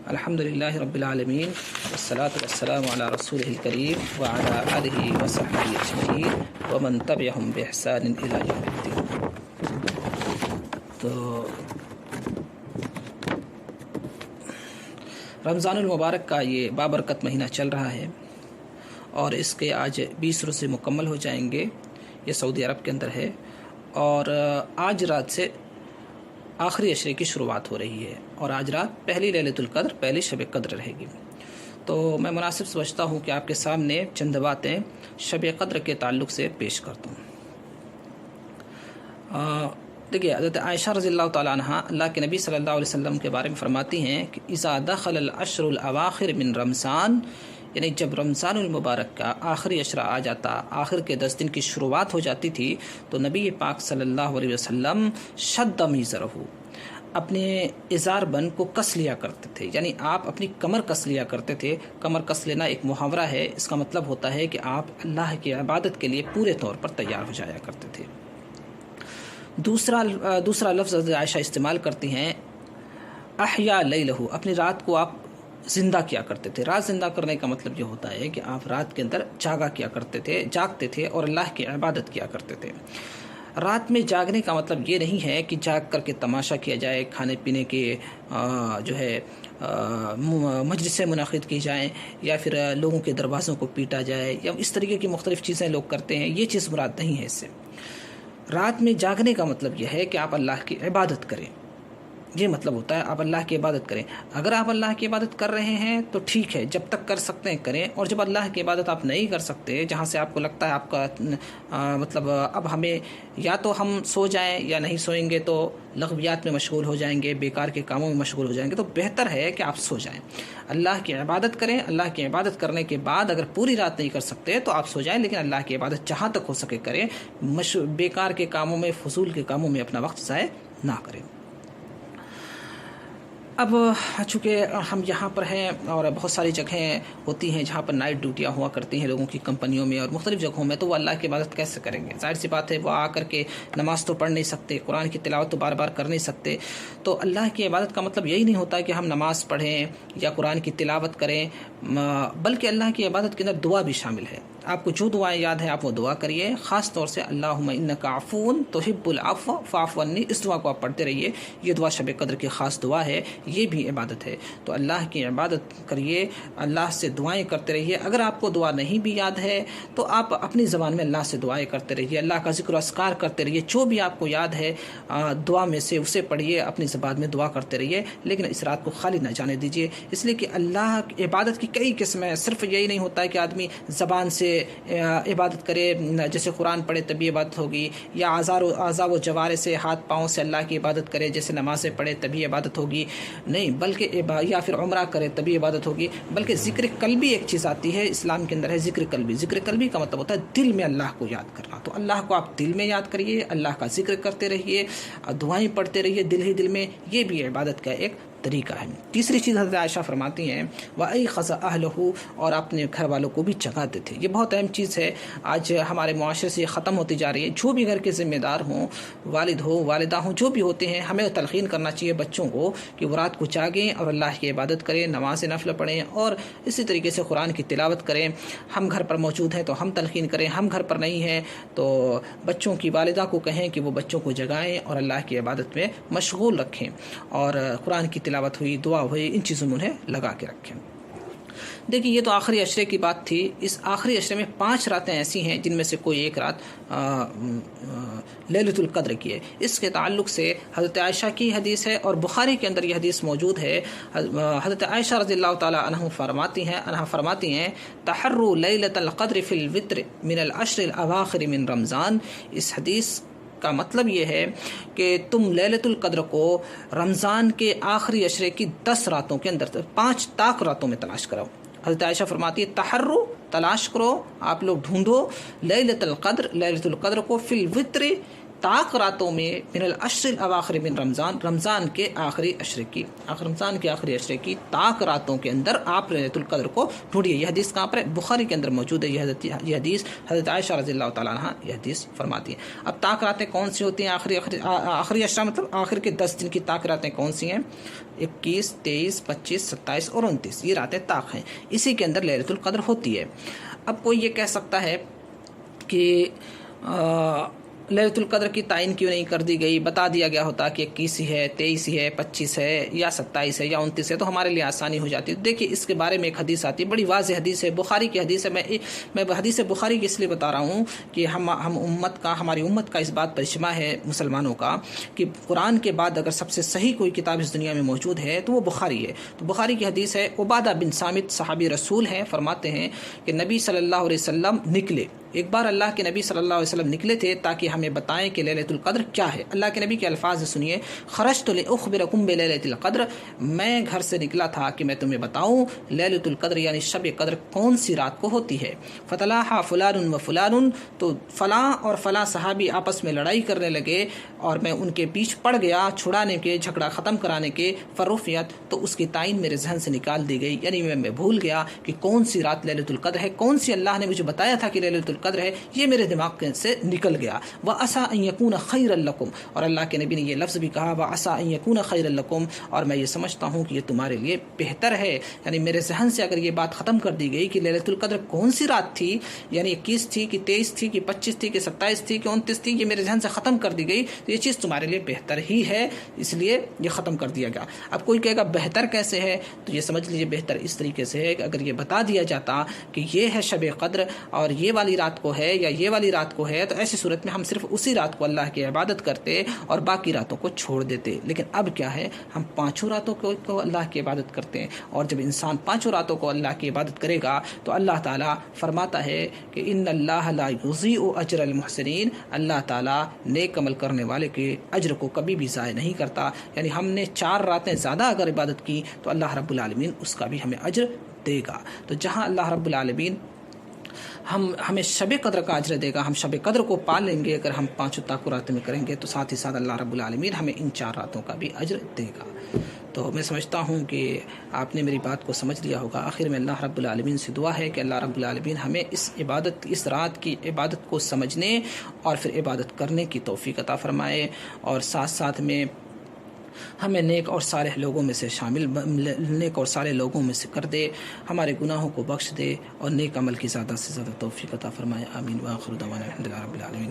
الحمدللہ رب العالمین والصلاة والسلام علی رسولہ الکریم وعلی آلہ وصحبہ اجمعین ومن تبعہم بإحسان الی یوم الدین۔ تو رمضان المبارک کا یہ بابرکت مہینہ چل رہا ہے اور اس کے آج 20 روزے مکمل ہو جائیں گے۔ یہ سعودی عرب کے اندر ہے اور آج رات سے آخری عشرے کی شروعات ہو رہی ہے اور آج رات پہلی لیلۃ القدر، پہلی شب قدر رہے گی۔ تو میں مناسب سمجھتا ہوں کہ آپ کے سامنے چند باتیں شب قدر کے تعلق سے پیش کرتا ہوں۔ دیکھیے، حضرت عائشہ رضی اللہ تعالیٰ عنہ اللہ کے نبی صلی اللہ علیہ وسلم کے بارے میں فرماتی ہیں کہ اذا دخل العشر الاواخر من رمضان، یعنی جب رمضان المبارک کا آخری عشرہ آ جاتا، آخر کے 10 دن کی شروعات ہو جاتی تھی، تو نبی پاک صلی اللہ علیہ وسلم شد میزرہ، اپنے ازار بند کو کس لیا کرتے تھے، یعنی آپ اپنی کمر کس لیا کرتے تھے۔ کمر کس لینا ایک محاورہ ہے، اس کا مطلب ہوتا ہے کہ آپ اللہ کی عبادت کے لیے پورے طور پر تیار ہو جایا کرتے تھے۔ دوسرا لفظ حضرت عائشہ استعمال کرتی ہیں، احیا لیلہ، اپنی رات کو آپ زندہ کیا کرتے تھے۔ رات زندہ کرنے کا مطلب یہ ہوتا ہے کہ آپ رات کے اندر جاگتے تھے اور اللہ کی عبادت کیا کرتے تھے۔ رات میں جاگنے کا مطلب یہ نہیں ہے کہ جاگ کر کے تماشا کیا جائے، کھانے پینے کے مجلسیں منعقد کی جائیں، یا پھر لوگوں کے دروازوں کو پیٹا جائے، یا اس طریقے کی مختلف چیزیں لوگ کرتے ہیں۔ یہ چیز مراد نہیں ہے اس سے۔ رات میں جاگنے کا مطلب یہ ہے کہ آپ اللہ کی عبادت کریں، یہ مطلب ہوتا ہے آپ اللہ کی عبادت کریں۔ اگر آپ اللہ کی عبادت کر رہے ہیں تو ٹھیک ہے، جب تک کر سکتے ہیں کریں، اور جب اللہ کی عبادت آپ نہیں کر سکتے، جہاں سے آپ کو لگتا ہے آپ کا مطلب اب ہمیں یا تو ہم سو جائیں یا نہیں سوئیں گے تو لغویات میں مشغول ہو جائیں گے، بیکار کے کاموں میں مشغول ہو جائیں گے، تو بہتر ہے کہ آپ سو جائیں، اللہ کی عبادت کریں۔ اللہ کی عبادت کرنے کے بعد اگر پوری رات نہیں کر سکتے تو آپ سو جائیں، لیکن اللہ کی عبادت جہاں تک ہو سکے کریں، بیکار کے کاموں میں، فضول کے کاموں میں اپنا وقت ضائع نہ کریں۔ اب چونکہ ہم یہاں پر ہیں اور بہت ساری جگہیں ہوتی ہیں جہاں پر نائٹ ڈیوٹیاں ہوا کرتی ہیں لوگوں کی کمپنیوں میں اور مختلف جگہوں میں، تو وہ اللہ کی عبادت کیسے کریں گے؟ ظاہر سی بات ہے، وہ آ کر کے نماز تو پڑھ نہیں سکتے، قرآن کی تلاوت تو بار بار کر نہیں سکتے۔ تو اللہ کی عبادت کا مطلب یہی نہیں ہوتا کہ ہم نماز پڑھیں یا قرآن کی تلاوت کریں، بلکہ اللہ کی عبادت کے اندر دعا بھی شامل ہے۔ آپ کو جو دعائیں یاد ہیں آپ وہ دعا کریے، خاص طور سے اللہم انک عفو تحب العفو فاعف عنی، اس دعا کو آپ پڑھتے رہیے۔ یہ دعا شب قدر کی خاص دعا ہے، یہ بھی عبادت ہے۔ تو اللہ کی عبادت کریے، اللہ سے دعائیں کرتے رہیے۔ اگر آپ کو دعا نہیں بھی یاد ہے تو آپ اپنی زبان میں اللہ سے دعائیں کرتے رہیے، اللہ کا ذکر و اذکار کرتے رہیے، جو بھی آپ کو یاد ہے دعا میں سے اسے پڑھیے، اپنی زبان میں دعا کرتے رہیے، لیکن اس رات کو خالی نہ جانے دیجیے، اس لیے کہ اللہ کی عبادت کی کئی قسمیں ہیں۔ صرف یہی نہیں ہوتا ہے کہ آدمی زبان سے عبادت کرے، جیسے قرآن پڑھے تبھی عبادت ہوگی، یا اعضاء و جوارح سے، ہاتھ پاؤں سے اللہ کی عبادت کرے، جیسے نمازیں پڑھے تبھی عبادت ہوگی، نہیں، بلکہ یا پھر عمرہ کرے تبھی عبادت ہوگی، بلکہ ذکر قلبی ایک چیز آتی ہے اسلام کے اندر ہے، ذکر قلبی۔ ذکر قلبی کا مطلب ہوتا ہے دل میں اللہ کو یاد کرنا۔ تو اللہ کو آپ دل میں یاد کریے، اللہ کا ذکر کرتے رہیے، دعائیں پڑھتے رہیے دل ہی دل میں، یہ بھی عبادت کا ایک طریقہ ہے۔ تیسری چیز حضرت عائشہ فرماتی ہیں وَأَيْقَظَ أَهْلَهُ، اور اپنے گھر والوں کو بھی جگاتے تھے۔ یہ بہت اہم چیز ہے، آج ہمارے معاشرے سے یہ ختم ہوتی جا رہی ہے۔ جو بھی گھر کے ذمہ دار ہوں، والد ہو، والدہ ہوں، جو بھی ہوتے ہیں، ہمیں تلقین کرنا چاہیے بچوں کو کہ وہ رات کو جاگیں اور اللہ کی عبادت کریں، نماز نفل پڑھیں اور اسی طریقے سے قرآن کی تلاوت کریں۔ ہم گھر پر موجود ہیں تو ہم تلقین کریں، ہم گھر پر نہیں ہیں تو بچوں کی والدہ کو کہیں کہ وہ بچوں کو جگائیں اور اللہ کی عبادت میں مشغول رکھیں، اور قرآن کی تلاوت ہوئی، دعا ہوئی، ان چیزوں میں انہیں لگا کے رکھیں۔ دیکھیے، یہ تو آخری عشرے کی بات تھی۔ اس آخری عشرے میں 5 راتیں ایسی ہیں جن میں سے کوئی ایک رات لیلۃ القدر کی ہے۔ اس کے تعلق سے حضرت عائشہ کی حدیث ہے اور بخاری کے اندر یہ حدیث موجود ہے۔ حضرت عائشہ رضی اللہ تعالی عنہ فرماتی ہیں تحروا لیلۃ القدر فی الوتر من العشر الاواخر من رمضان۔ اس حدیث کا مطلب یہ ہے کہ تم لیلۃ القدر کو رمضان کے آخری عشرے کی 10 راتوں کے اندر 5 طاق راتوں میں تلاش کرو۔ حضرت عائشہ فرماتی ہے تحرو، تلاش کرو، آپ لوگ ڈھونڈو، لیلۃ القدر کو فی الوتر، طاق راتوں میں من العشر الاواخر من رمضان، رمضان کے آخری عشرے کی، رمضان کے آخری عشرے کی طاق راتوں کے اندر آپ لیلۃ القدر کو ڈھونڈیے۔ یہ حدیث کہاں پر ہے؟ بخاری کے اندر موجود ہے۔ یہ حدیث حضرت عائشہ رضی اللہ تعالیٰ عنہ یہ حدیث فرماتی ہیں۔ اب طاق راتیں کون سی ہوتی ہیں؟ آخری عشرہ مطلب آخر کے 10 دن کی طاق راتیں کون سی ہیں؟ 21، 23، 25، 27 اور 29 یہ راتیں طاق ہیں، اسی کے اندر لیلۃ القدر ہوتی ہے۔ اب کوئی یہ کہہ سکتا ہے کہ لیلۃ القدر کی تعین کیوں نہیں کر دی گئی؟ بتا دیا گیا ہوتا کہ 21 ہی ہے، 23 ہی ہے، 25 ہے یا 27 ہے یا 29 ہے تو ہمارے لیے آسانی ہو جاتی ہے۔ دیکھیے اس کے بارے میں ایک حدیث آتی ہے، بڑی واضح حدیث ہے، بخاری کی حدیث ہے۔ میں حدیث بخاری کی اس لیے بتا رہا ہوں کہ ہماری امت کا اس بات پر اجماع ہے مسلمانوں کا کہ قرآن کے بعد اگر سب سے صحیح کوئی کتاب اس دنیا میں موجود ہے تو وہ بخاری ہے۔ تو بخاری کی حدیث ہے، عبادہ بن صامت صحابی رسول ہیں، فرماتے ہیں کہ نبی صلی اللہ علیہ وسلم نکلے، ایک بار اللہ کے نبی صلی اللہ علیہ وسلم نکلے تھے تاکہ ہمیں بتائیں کہ لیلۃ القدر کیا ہے۔ اللہ کے نبی کے الفاظ سنیے، خرجت لأخبرکم بلیلۃ القدر، میں گھر سے نکلا تھا کہ میں تمہیں بتاؤں لیلۃ القدر یعنی شب قدر کون سی رات کو ہوتی ہے۔ فتلاحا فلان و فلان، تو فلاں اور فلاں صحابی آپس میں لڑائی کرنے لگے اور میں ان کے پیچھے پڑ گیا چھڑانے کے، جھگڑا ختم کرانے کے، فرفیت تو اس کی تعین میرے ذہن سے نکال دی گئی، یعنی میں بھول گیا کہ کون سی رات لیلۃ القدر ہے، کون سی اللہ نے مجھے بتایا تھا کہ لیلۃ القدر ہے، یہ میرے دماغ سے نکل گیا۔ وَعَسَىٰ أَن يَكُونَ خَيْرًا لَكُمْ، اور اللہ کے نبی نے یہ لفظ بھی کہا وَعَسَىٰ أَن يَكُونَ خَيْرًا لَكُمْ، اور میں یہ سمجھتا ہوں کہ یہ تمہارے لیے بہتر ہے۔ یعنی میرے ذہن سے اگر یہ بات ختم کر دی گئی کہ لیلۃ القدر کون سی رات تھی، یعنی 21 تھی کہ 23 تھی کہ 25 تھی کہ 27 تھی کہ 29 تھی، یہ میرے ذہن سے ختم کر دی گئی تو یہ چیز تمہارے لیے بہتر ہی ہے، اس لیے یہ ختم کر دیا گیا۔ اب کوئی کہے گا بہتر کیسے ہے؟ تو یہ سمجھ لیجیے بہتر اس طریقے سے ہے کہ اگر یہ بتا دیا جاتا کہ یہ ہے شب قدر اور یہ والی رات کو ہے یا یہ والی رات کو ہے، تو ایسی صورت میں ہم صرف اسی رات کو اللہ کی عبادت کرتے اور باقی راتوں کو چھوڑ دیتے۔ لیکن اب کیا ہے، ہم 5 راتوں کو اللہ کی عبادت کرتے ہیں، اور جب انسان 5 راتوں کو اللہ کی عبادت کرے گا تو اللہ تعالیٰ فرماتا ہے کہ ان اللہ لا یضیع اجر المحسنین، اللہ تعالیٰ نیک عمل کرنے والے کے اجر کو کبھی بھی ضائع نہیں کرتا۔ یعنی ہم نے 4 راتیں زیادہ اگر عبادت کی تو اللہ رب العالمین اس کا بھی ہمیں اجر دے گا۔ تو جہاں اللہ رب العالمین ہمیں شب قدر کا اجر دے گا، ہم شب قدر کو پا لیں گے اگر ہم 5 طاق راتوں میں کریں گے، تو ساتھ ہی ساتھ اللہ رب العالمین ہمیں ان 4 راتوں کا بھی اجر دے گا۔ تو میں سمجھتا ہوں کہ آپ نے میری بات کو سمجھ لیا ہوگا۔ آخر میں اللہ رب العالمین سے دعا ہے کہ اللہ رب العالمین ہمیں اس رات کی عبادت کو سمجھنے اور پھر عبادت کرنے کی توفیق عطا فرمائے، اور ساتھ ساتھ میں ہمیں نیک اور صالح لوگوں میں سے نیک اور صالح لوگوں میں سے کر دے، ہمارے گناہوں کو بخش دے اور نیک عمل کی زیادہ سے زیادہ توفیق عطا فرمائے۔ آمین۔ وآخر دعوانا الحمد للہ رب العالمین۔